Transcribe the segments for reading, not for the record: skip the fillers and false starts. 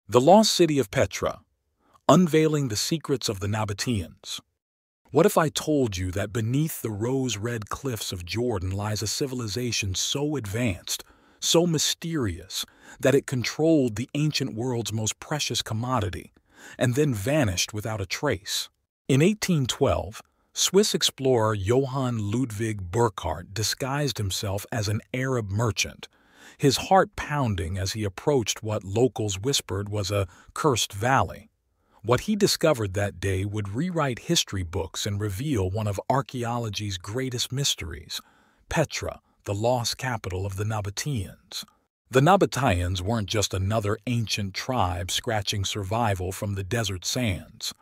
The Lost City of Petra, unveiling the secrets of the Nabataeans. What if I told you that beneath the rose-red cliffs of Jordan lies a civilization so advanced, so mysterious, that it controlled the ancient world's most precious commodity, and then vanished without a trace? In 1812, Swiss explorer Johann Ludwig Burckhardt disguised himself as an Arab merchant, his heart pounding as he approached what locals whispered was a cursed valley. What he discovered that day would rewrite history books and reveal one of archaeology's greatest mysteries: Petra, the lost capital of the Nabataeans. The Nabataeans weren't just another ancient tribe scratching survival from the desert sands.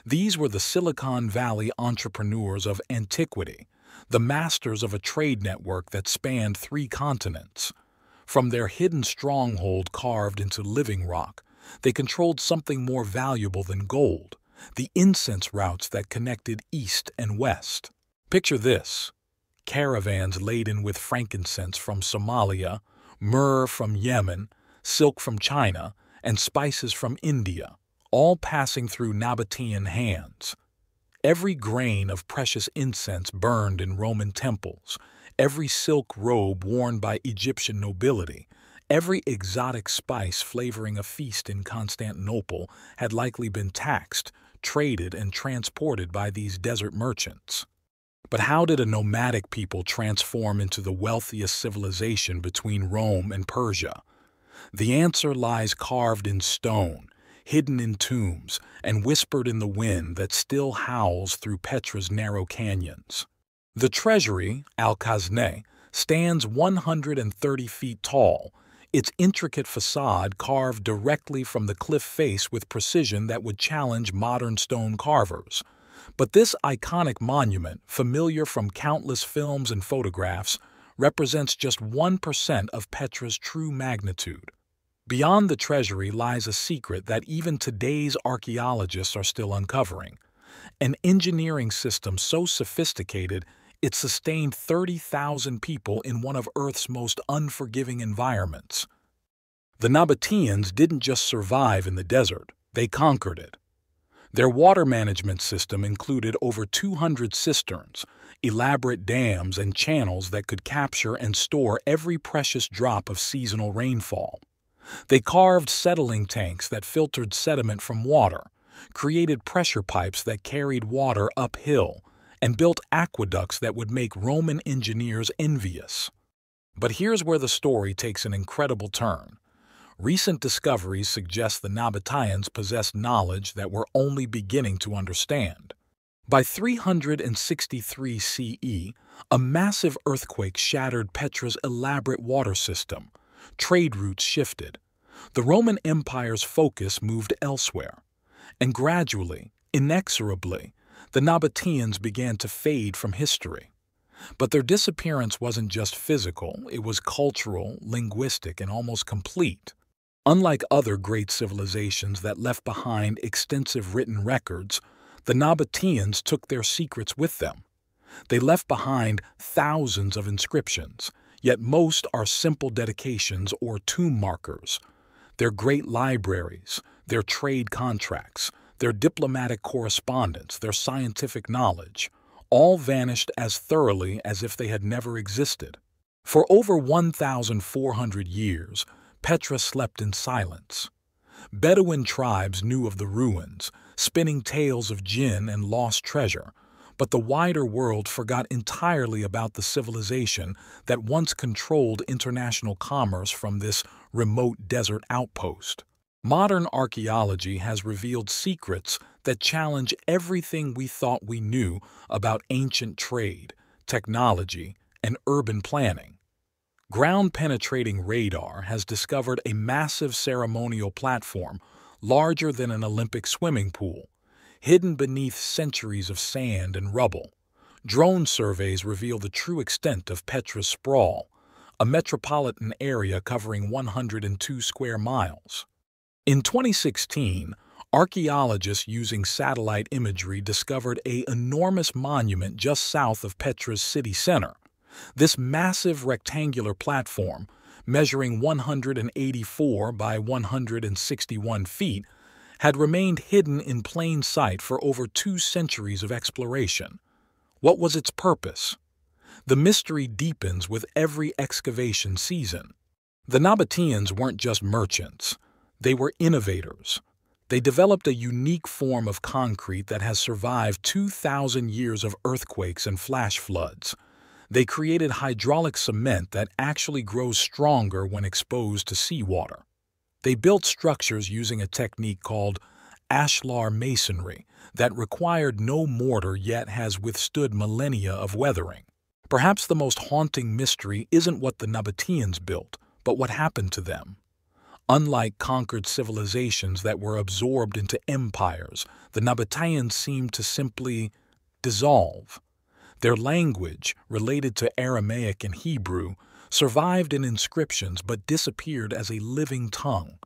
These were the Silicon Valley entrepreneurs of antiquity, the masters of a trade network that spanned 3 continents. From their hidden stronghold carved into living rock, they controlled something more valuable than gold: the incense routes that connected east and west. Picture this: caravans laden with frankincense from Somalia, myrrh from Yemen, silk from China, and spices from India, all passing through Nabataean hands. Every grain of precious incense burned in Roman temples, every silk robe worn by Egyptian nobility, every exotic spice flavoring a feast in Constantinople had likely been taxed, traded, and transported by these desert merchants. But how did a nomadic people transform into the wealthiest civilization between Rome and Persia? The answer lies carved in stone, hidden in tombs, and whispered in the wind that still howls through Petra's narrow canyons. The Treasury, Al-Khazneh, stands 130 feet tall, its intricate facade carved directly from the cliff face with precision that would challenge modern stone carvers. But this iconic monument, familiar from countless films and photographs, represents just 1% of Petra's true magnitude. Beyond the Treasury lies a secret that even today's archaeologists are still uncovering: an engineering system so sophisticated it sustained 30,000 people in one of Earth's most unforgiving environments. The Nabataeans didn't just survive in the desert, they conquered it. Their water management system included over 200 cisterns, elaborate dams, and channels that could capture and store every precious drop of seasonal rainfall. They carved settling tanks that filtered sediment from water, created pressure pipes that carried water uphill, and built aqueducts that would make Roman engineers envious. But here's where the story takes an incredible turn. Recent discoveries suggest the Nabataeans possessed knowledge that we're only beginning to understand. By 363 CE, a massive earthquake shattered Petra's elaborate water system. Trade routes shifted. The Roman Empire's focus moved elsewhere. And gradually, inexorably, the Nabataeans began to fade from history. But their disappearance wasn't just physical, it was cultural, linguistic, and almost complete. Unlike other great civilizations that left behind extensive written records, the Nabataeans took their secrets with them. They left behind thousands of inscriptions, yet most are simple dedications or tomb markers. Their great libraries, their trade contracts, their diplomatic correspondence, their scientific knowledge, all vanished as thoroughly as if they had never existed. For over 1,400 years, Petra slept in silence. Bedouin tribes knew of the ruins, spinning tales of jinn and lost treasure, but the wider world forgot entirely about the civilization that once controlled international commerce from this remote desert outpost. Modern archaeology has revealed secrets that challenge everything we thought we knew about ancient trade, technology, and urban planning. Ground-penetrating radar has discovered a massive ceremonial platform larger than an Olympic swimming pool, hidden beneath centuries of sand and rubble. Drone surveys reveal the true extent of Petra's sprawl, a metropolitan area covering 102 square miles. In 2016, archaeologists using satellite imagery discovered an enormous monument just south of Petra's city center. This massive rectangular platform, measuring 184 by 161 feet, had remained hidden in plain sight for over 2 centuries of exploration. What was its purpose? The mystery deepens with every excavation season. The Nabataeans weren't just merchants. They were innovators. They developed a unique form of concrete that has survived 2,000 years of earthquakes and flash floods. They created hydraulic cement that actually grows stronger when exposed to seawater. They built structures using a technique called ashlar masonry that required no mortar yet has withstood millennia of weathering. Perhaps the most haunting mystery isn't what the Nabataeans built, but what happened to them. Unlike conquered civilizations that were absorbed into empires, the Nabataeans seemed to simply dissolve. Their language, related to Aramaic and Hebrew, survived in inscriptions but disappeared as a living tongue.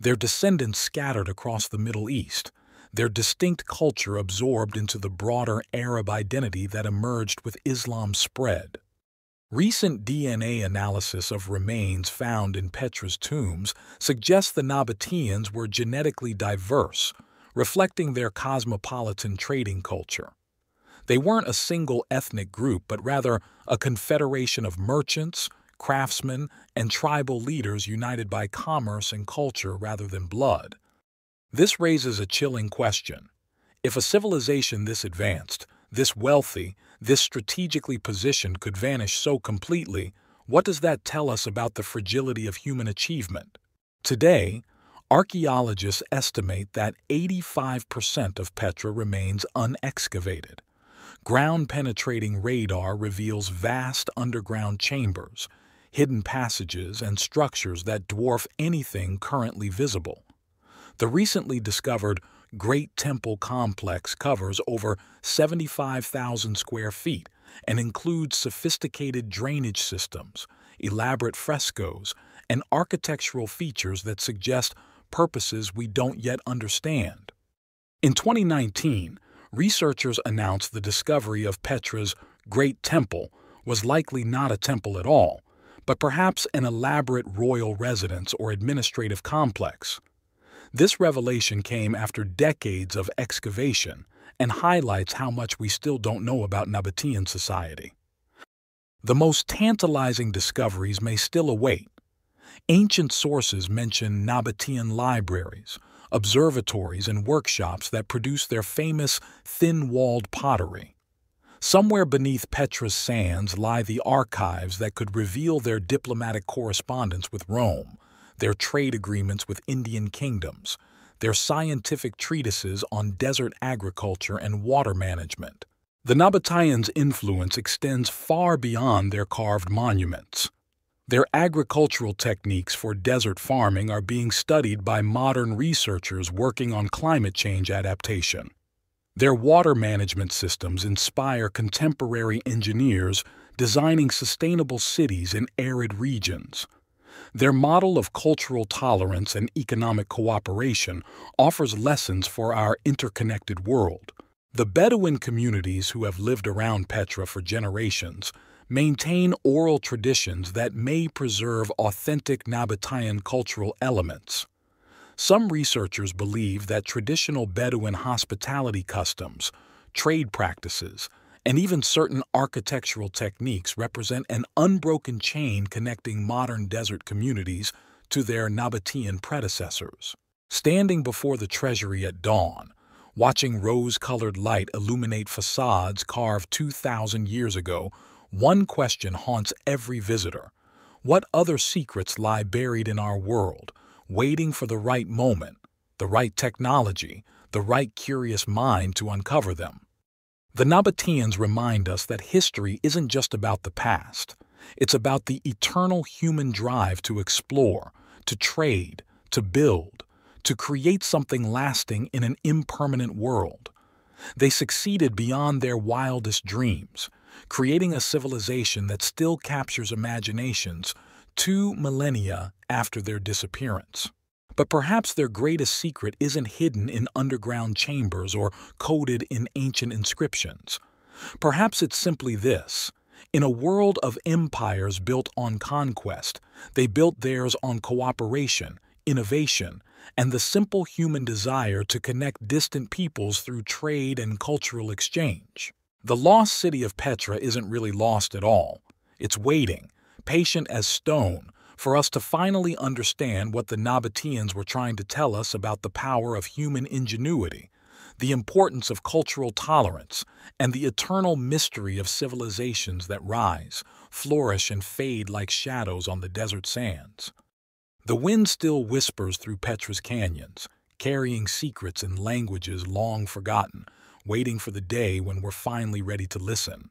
Their descendants scattered across the Middle East, their distinct culture absorbed into the broader Arab identity that emerged with Islam's spread. Recent DNA analysis of remains found in Petra's tombs suggests the Nabataeans were genetically diverse, reflecting their cosmopolitan trading culture. They weren't a single ethnic group, but rather a confederation of merchants, craftsmen, and tribal leaders united by commerce and culture rather than blood. This raises a chilling question. If a civilization this advanced, this wealthy, this strategically positioned could vanish so completely, what does that tell us about the fragility of human achievement? Today, archaeologists estimate that 85% of Petra remains unexcavated. Ground-penetrating radar reveals vast underground chambers, hidden passages, and structures that dwarf anything currently visible. The recently discovered Great Temple Complex covers over 75,000 square feet and includes sophisticated drainage systems, elaborate frescoes, and architectural features that suggest purposes we don't yet understand. In 2019, researchers announced the discovery of Petra's Great Temple was likely not a temple at all, but perhaps an elaborate royal residence or administrative complex. This revelation came after decades of excavation and highlights how much we still don't know about Nabataean society. The most tantalizing discoveries may still await. Ancient sources mention Nabataean libraries, observatories, and workshops that produce their famous thin-walled pottery. Somewhere beneath Petra's sands lie the archives that could reveal their diplomatic correspondence with Rome, their trade agreements with Indian kingdoms, their scientific treatises on desert agriculture and water management. The Nabataeans' influence extends far beyond their carved monuments. Their agricultural techniques for desert farming are being studied by modern researchers working on climate change adaptation. Their water management systems inspire contemporary engineers designing sustainable cities in arid regions. Their model of cultural tolerance and economic cooperation offers lessons for our interconnected world. The Bedouin communities who have lived around Petra for generations maintain oral traditions that may preserve authentic Nabataean cultural elements. Some researchers believe that traditional Bedouin hospitality customs, trade practices, and even certain architectural techniques represent an unbroken chain connecting modern desert communities to their Nabataean predecessors. Standing before the Treasury at dawn, watching rose-colored light illuminate facades carved 2,000 years ago, one question haunts every visitor. What other secrets lie buried in our world, waiting for the right moment, the right technology, the right curious mind to uncover them? The Nabataeans remind us that history isn't just about the past. It's about the eternal human drive to explore, to trade, to build, to create something lasting in an impermanent world. They succeeded beyond their wildest dreams, creating a civilization that still captures imaginations 2 millennia after their disappearance. But perhaps their greatest secret isn't hidden in underground chambers or coded in ancient inscriptions. Perhaps it's simply this: In a world of empires built on conquest, they built theirs on cooperation, innovation, and the simple human desire to connect distant peoples through trade and cultural exchange. The lost city of Petra isn't really lost at all. It's waiting, patient as stone, for us to finally understand what the Nabataeans were trying to tell us about the power of human ingenuity, the importance of cultural tolerance, and the eternal mystery of civilizations that rise, flourish, and fade like shadows on the desert sands. The wind still whispers through Petra's canyons, carrying secrets in languages long forgotten, waiting for the day when we're finally ready to listen.